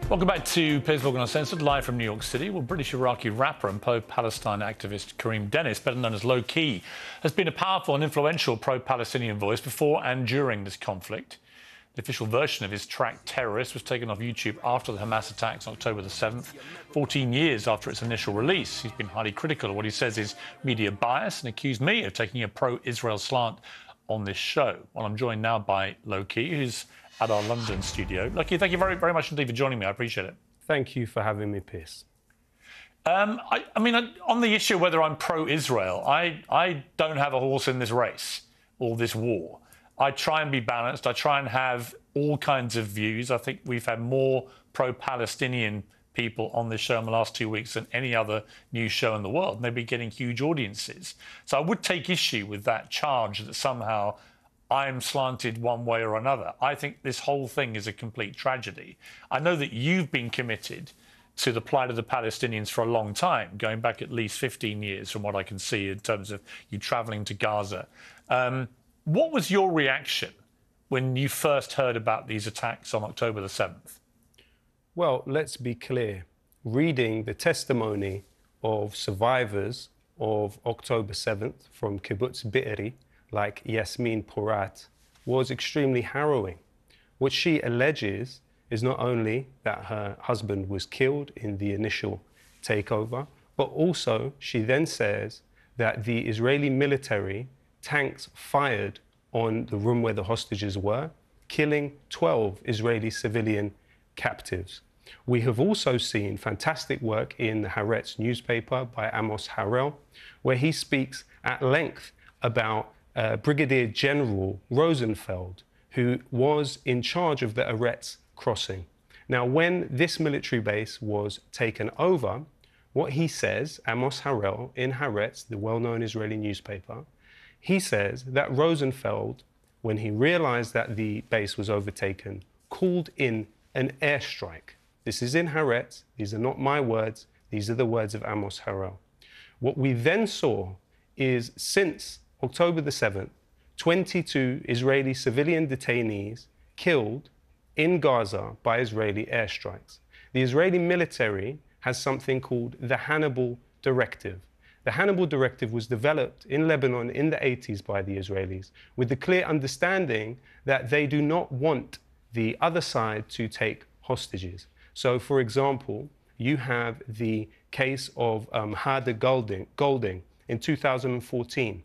Welcome back to Piers Uncensored, live from New York City. Well, British Iraqi rapper and pro-Palestine activist Kareem Dennis, better known as Lowkey, has been a powerful and influential pro-Palestinian voice before and during this conflict. The official version of his track Terrorist was taken off YouTube after the Hamas attacks on October the 7th, 14 years after its initial release. He's been highly critical of what he says is media bias and accused me of taking a pro-Israel slant on this show. Well, I'm joined now by Lowkey, who's at our London studio. Lowkey, thank you very, very much indeed for joining me. I appreciate it. Thank you for having me, Piers. I mean, on the issue of whether I'm pro-Israel, I don't have a horse in this race or this war. I try and be balanced. I try and have all kinds of views. I think we've had more pro-Palestinian people on this show in the last 2 weeks than any other news show in the world, and they've been getting huge audiences. So I would take issue with that charge that somehow I'm slanted one way or another. I think this whole thing is a complete tragedy. I know that you've been committed to the plight of the Palestinians for a long time, going back at least 15 years from what I can see in terms of you travelling to Gaza. What was your reaction when you first heard about these attacks on October the 7th? Well, let's be clear. Reading the testimony of survivors of October 7th from Kibbutz Be'eri, like Yasmin Porat, was extremely harrowing. What she alleges is not only that her husband was killed in the initial takeover, but also she then says that the Israeli military tanks fired on the room where the hostages were, killing 12 Israeli civilian captives. We have also seen fantastic work in the Haaretz newspaper by Amos Harel, where he speaks at length about Brigadier General Rosenfeld, who was in charge of the Haaretz crossing. Now, when this military base was taken over, what he says, Amos Harel in Haaretz, the well-known Israeli newspaper, he says that Rosenfeld, when he realized that the base was overtaken, called in an airstrike. This is in Haaretz. These are not my words. These are the words of Amos Harel. What we then saw is, since October the 7th, 22 Israeli civilian detainees killed in Gaza by Israeli airstrikes. The Israeli military has something called the Hannibal Directive. The Hannibal Directive was developed in Lebanon in the 80s by the Israelis with the clear understanding that they do not want the other side to take hostages. So, for example, you have the case of Hada Golding in 2014,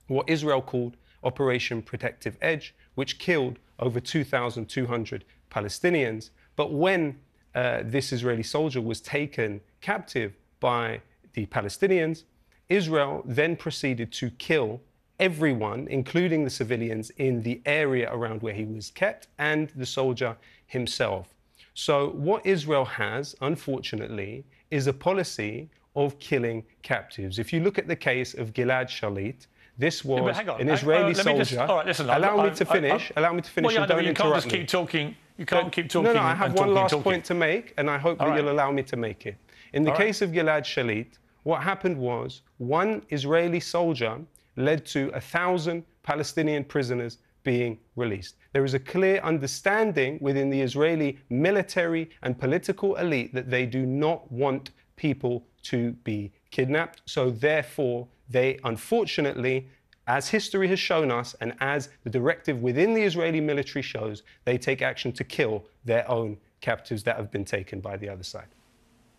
what Israel called Operation Protective Edge, which killed over 2,200 Palestinians. But when this Israeli soldier was taken captive by the Palestinians, Israel then proceeded to kill everyone, including the civilians in the area around where he was kept and the soldier himself. So what Israel has, unfortunately, is a policy of killing captives. If you look at the case of Gilad Shalit, this was an Israeli soldier. All right, listen, allow me to finish. Allow me to finish. Well, and don't you can't interrupt just me. keep talking. You can't keep talking. No, I have one last point to make, and I hope that right. you'll allow me to make it. In the case of Gilad Shalit, what happened was one Israeli soldier led to 1,000 Palestinian prisoners being released. There is a clear understanding within the Israeli military and political elite that they do not want people to be kidnapped. So therefore, they unfortunately, as history has shown us and as the directive within the Israeli military shows, they take action to kill their own captives that have been taken by the other side.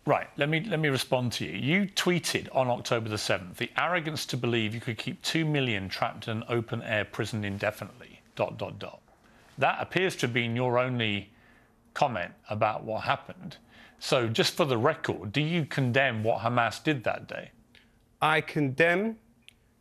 Right, let me respond to you. You tweeted on October the 7th, the arrogance to believe you could keep 2 million trapped in an open-air prison indefinitely, ... That appears to have been your only comment about what happened. So just for the record, do you condemn what Hamas did that day? I condemn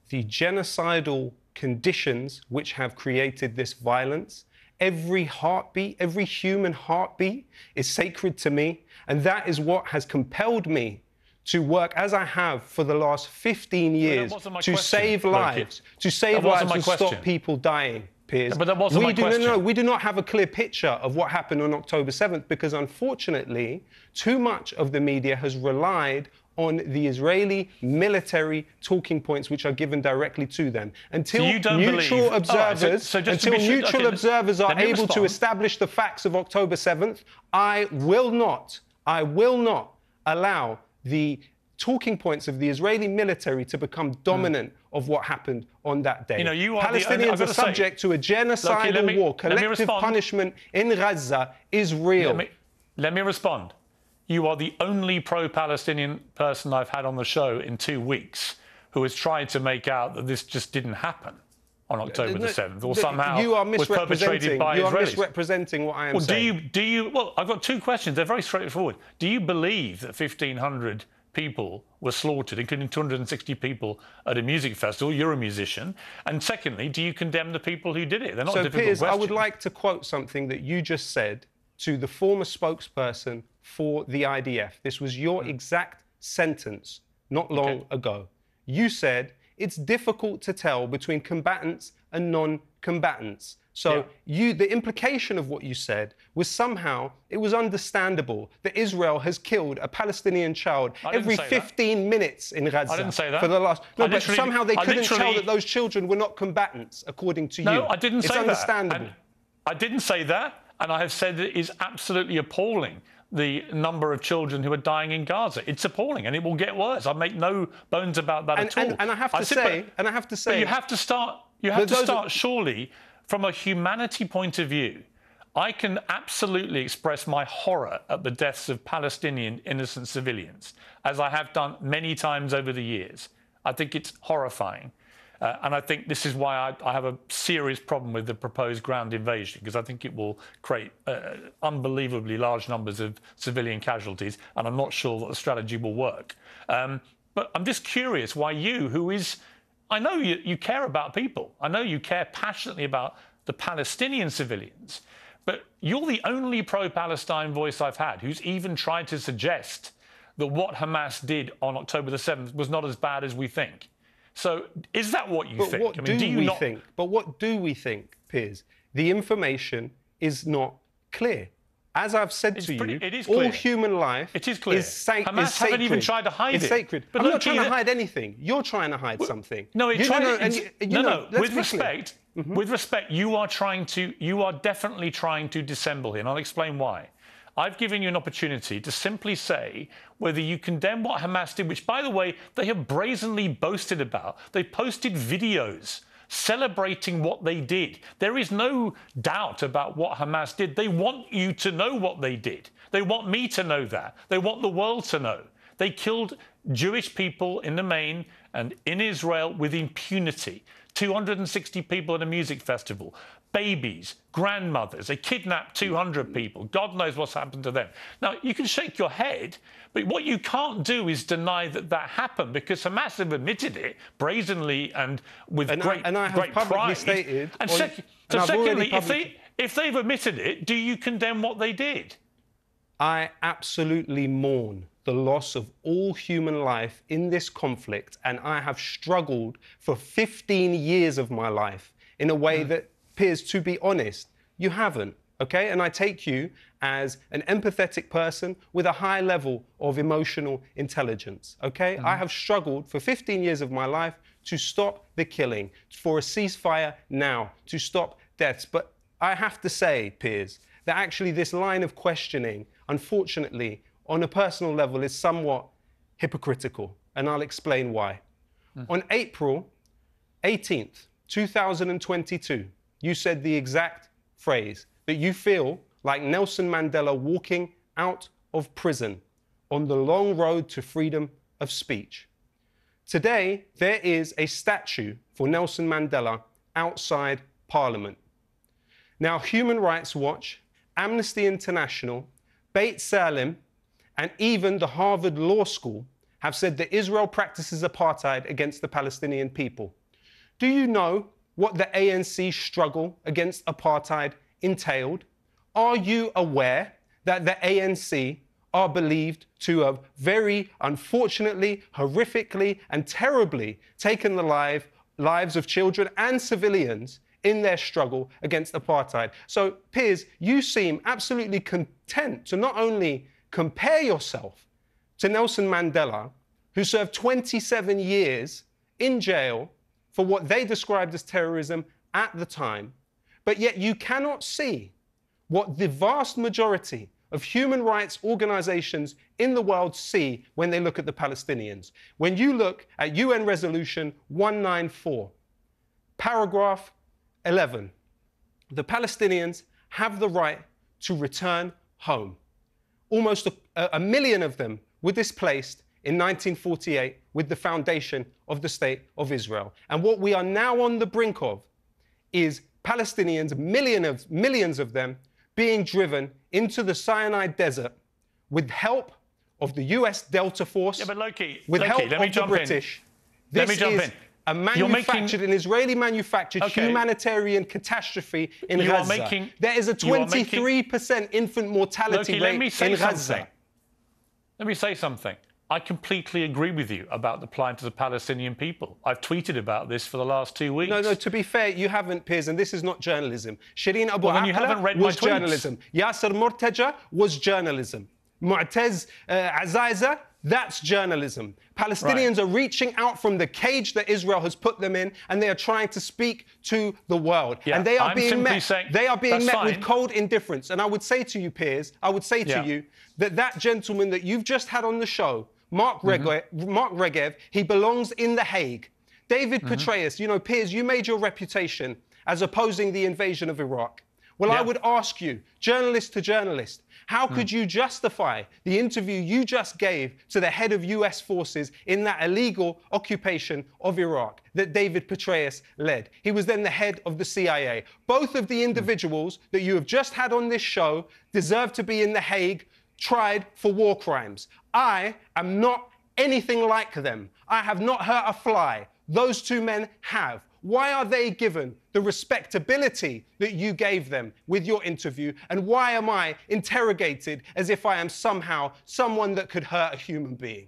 the genocidal conditions which have created this violence. Every heartbeat, every human heartbeat is sacred to me. And that is what has compelled me to work as I have for the last 15 years to save lives, and stop people dying, Piers. But that wasn't my question. No, we do not have a clear picture of what happened on October 7th because, unfortunately, too much of the media has relied on the Israeli military talking points which are given directly to them. Until neutral observers, are able to establish the facts of October 7th, I will not allow the talking points of the Israeli military to become dominant of what happened on that day. Palestinians are subject to a genocidal war. Collective punishment in Gaza is real. Let me respond. You are the only pro-Palestinian person I've had on the show in 2 weeks who has tried to make out that this just didn't happen on October the 7th, or somehow was perpetrated by Israelis. You are misrepresenting what I am saying. Well, I've got 2 questions. They're very straightforward. Do you believe that 1,500 people were slaughtered, including 260 people at a music festival? You're a musician. And secondly, do you condemn the people who did it? They're not difficult Piers, questions. I would like to quote something that you just said to the former spokesperson for the IDF. This was your exact sentence not long ago. You said, it's difficult to tell between combatants and non-combatants. So the implication of what you said was somehow it was understandable that Israel has killed a Palestinian child every 15 minutes in Gaza. I didn't say that. For the last... No, but somehow they couldn't tell that those children were not combatants, according to you. No, I didn't say that. It's understandable. I didn't say that, and I have said that it is absolutely appalling, the number of children who are dying in Gaza. It's appalling, and it will get worse. I make no bones about that at all. And I have to say... But you have to start... You have to start, surely, from a humanity point of view. I can absolutely express my horror at the deaths of Palestinian innocent civilians, as I have done many times over the years. I think it's horrifying. And I think this is why I have a serious problem with the proposed ground invasion, because I think it will create unbelievably large numbers of civilian casualties, and I'm not sure that the strategy will work. But I'm just curious why you, who is... I know you care about people. I know you care passionately about the Palestinian civilians, but you're the only pro-Palestine voice I've had who's even tried to suggest that what Hamas did on October the 7th was not as bad as we think. So is that what you think? What But what do we think, Piers? The information is not clear. As I've said to you, all human life is sacred. Hamas haven't even tried to hide it. It's sacred. But I'm not trying to hide anything. You're trying to hide something. No, with respect, you are definitely trying to dissemble here, and I'll explain why. I've given you an opportunity to simply say whether you condemn what Hamas did, which, by the way, they have brazenly boasted about. They posted videos celebrating what they did. There is no doubt about what Hamas did. They want you to know what they did. They want me to know that. They want the world to know. They killed Jewish people in the main and in Israel with impunity. 260 people at a music festival. Babies, grandmothers. They kidnapped 200 people. God knows what's happened to them. Now, you can shake your head, but what you can't do is deny that that happened, because Hamas have admitted it brazenly and with great pride. Stated, and secondly, if they've admitted it, do you condemn what they did? I absolutely mourn the loss of all human life in this conflict, and I have struggled for 15 years of my life in a way that, Piers, to be honest, you haven't, okay? And I take you as an empathetic person with a high level of emotional intelligence, okay? I have struggled for 15 years of my life to stop the killing, for a ceasefire now, to stop deaths. But I have to say, Piers, that actually this line of questioning, unfortunately, on a personal level, is somewhat hypocritical, and I'll explain why. On April 18th, 2022, you said the exact phrase that you feel like Nelson Mandela walking out of prison on the long road to freedom of speech. Today, there is a statue for Nelson Mandela outside Parliament. Now, Human Rights Watch, Amnesty International, Beit Salim, and even the Harvard Law School have said that Israel practices apartheid against the Palestinian people. Do you know what the ANC struggle against apartheid entailed? Are you aware that the ANC are believed to have very unfortunately, horrifically, and terribly taken the lives of children and civilians in their struggle against apartheid? So, Piers, you seem absolutely content to not only compare yourself to Nelson Mandela, who served 27 years in jail for what they described as terrorism at the time, but yet you cannot see what the vast majority of human rights organizations in the world see when they look at the Palestinians. When you look at UN Resolution 194, paragraph 11, the Palestinians have the right to return home. Almost a million of them were displaced in 1948 with the foundation of the State of Israel. And what we are now on the brink of is Palestinians, millions of them, being driven into the Sinai Desert with help of the US Delta Force, yeah, but Lowkey, with Lowkey, help let me of the jump British. In. Let me jump in. A manufactured, an Israeli-manufactured humanitarian catastrophe in Gaza. There is a 23% infant mortality rate in Gaza. Let me say something. I completely agree with you about the plight of the Palestinian people. I've tweeted about this for the last 2 weeks. No, to be fair, you haven't, Piers, and this is not journalism. Shireen Abu Akleh was journalism. Yasser Mortaja was journalism. Mu'taz Azaiza, that's journalism. Palestinians are reaching out from the cage that Israel has put them in, and they are trying to speak to the world. Yeah, and they are being met. They are being met with cold indifference. And I would say to you, Piers, I would say to you that gentleman that you've just had on the show, Mark Regev, he belongs in The Hague. David Petraeus, you know, Piers, you made your reputation as opposing the invasion of Iraq. Well, I would ask you, journalist to journalist, how could you justify the interview you just gave to the head of US forces in that illegal occupation of Iraq that David Petraeus led? He was then the head of the CIA. Both of the individuals that you have just had on this show deserve to be in The Hague, tried for war crimes. I am not anything like them. I have not hurt a fly. Those two men have. Why are they given the respectability that you gave them with your interview? And why am I interrogated as if I am somehow someone that could hurt a human being?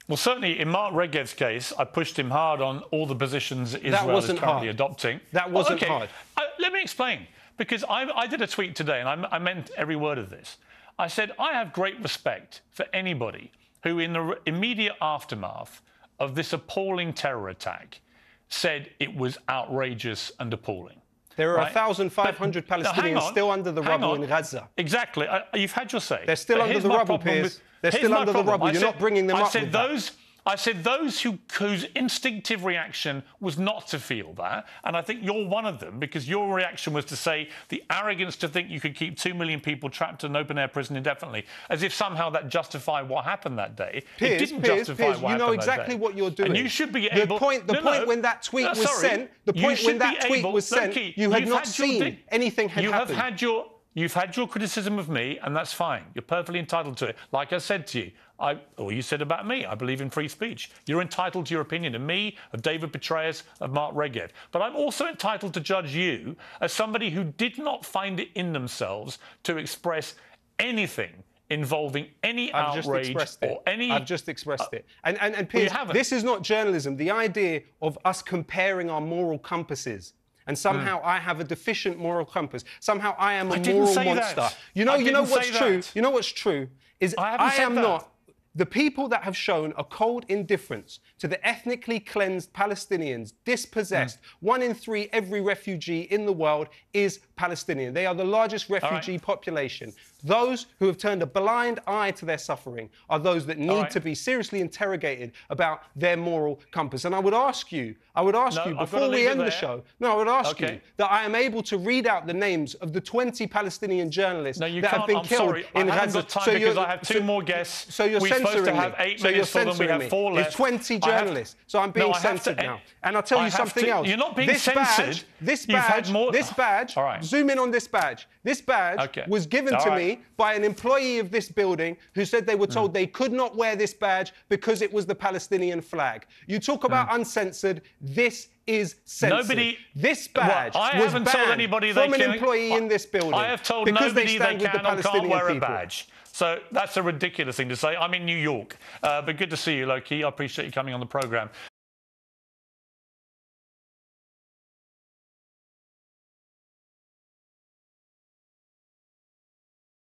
Well, certainly in Mark Regev's case, I pushed him hard on all the positions Israel is currently adopting. That wasn't hard. Let me explain. Because I did a tweet today, and I meant every word of this. I said, I have great respect for anybody who, in the immediate aftermath of this appalling terror attack, said it was outrageous and appalling. There are 1,500 Palestinians still under the rubble in Gaza. Exactly. You've had your say. They're still under the rubble, Piers. They're still under the rubble. You're not bringing them up with that. I said those whose instinctive reaction was not to feel that, and I think you're one of them, because your reaction was to say the arrogance to think you could keep 2 million people trapped in an open-air prison indefinitely, as if somehow that justified what happened that day. Piers, it didn't justify what happened that day. You know exactly what you're doing. And you should be able... The point when that tweet was sent, you had not seen anything had happened. You've had your criticism of me, and that's fine. You're perfectly entitled to it. Like I said to you, or you said about me, I believe in free speech. You're entitled to your opinion of me, of David Petraeus, of Mark Regev. But I'm also entitled to judge you as somebody who did not find it in themselves to express anything involving any outrage or any... I've just expressed it. And Piers, this is not journalism. The idea of us comparing our moral compasses and somehow I have a deficient moral compass. Somehow I am a moral monster. You know what's true? You know what's true is I am not. The people that have shown a cold indifference to the ethnically cleansed Palestinians, dispossessed, 1 in 3 every refugee in the world is Palestinian. They are the largest refugee population. Those who have turned a blind eye to their suffering are those that need to be seriously interrogated about their moral compass. And I would ask you before we end the show, I would ask you that I am able to read out the names of the 20 Palestinian journalists that have been killed in Gaza. I haven't got time because I have 2 more guests. So you're censoring to have 8 minutes for them. We have 4 left. It's 20 journalists, so I'm being censored now. And I'll tell you something else. You're not being censored. This badge, zoom in on this badge. This badge was given to me by an employee of this building who said they were told they could not wear this badge because it was the Palestinian flag. You talk about uncensored. This is censored. This badge was banned from an employee in this building. I have told nobody they can or can't wear a badge. So that's a ridiculous thing to say. I'm in New York. But good to see you, Lowkey. I appreciate you coming on the programme.